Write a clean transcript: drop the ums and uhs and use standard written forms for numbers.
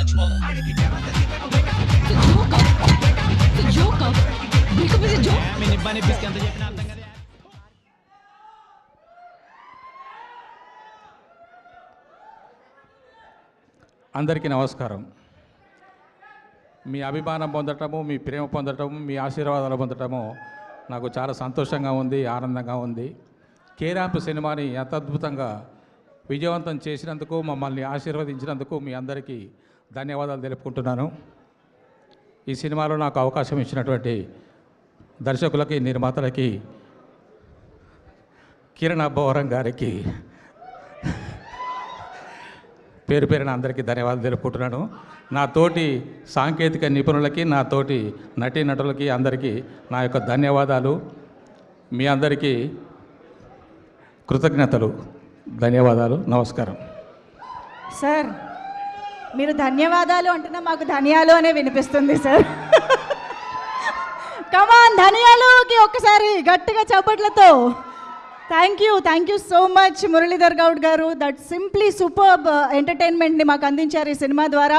అందరికీ నమస్కారం. మీ అభిమానం పొందటము, మీ ప్రేమ పొందటము, మీ ఆశీర్వాదాలు పొందటము నాకు చాలా సంతోషంగా ఉంది, ఆనందంగా ఉంది. కేరాంప్ సినిమాని ఎంత అద్భుతంగా విజయవంతం చేసినందుకు, మమ్మల్ని ఆశీర్వదించినందుకు మీ అందరికీ ధన్యవాదాలు తెలుపుకుంటున్నాను. ఈ సినిమాలో నాకు అవకాశం ఇచ్చినటువంటి దర్శకులకి, నిర్మాతలకి, కిరణ్ అబ్బవరం గారికి పేరు పేరున అందరికీ ధన్యవాదాలు తెలుపుకుంటున్నాను. నా తోటి సాంకేతిక నిపుణులకి, నా తోటి నటీనటులకి అందరికీ నా యొక్క ధన్యవాదాలు. మీ అందరికీ కృతజ్ఞతలు, ధన్యవాదాలు, నమస్కారం. సార్, మీరు ధన్యవాదాలు అంటున్నా మాకు ధనియాలు అనే వినిపిస్తుంది సార్. కమాన్, ధనియాలుకి ఒక్కసారి గట్టిగా చప్పట్లతో. Thank you so much Muralidhar Goud garu. That simply superb ఎంటర్టైన్మెంట్ని మాకు అందించారు ఈ సినిమా ద్వారా.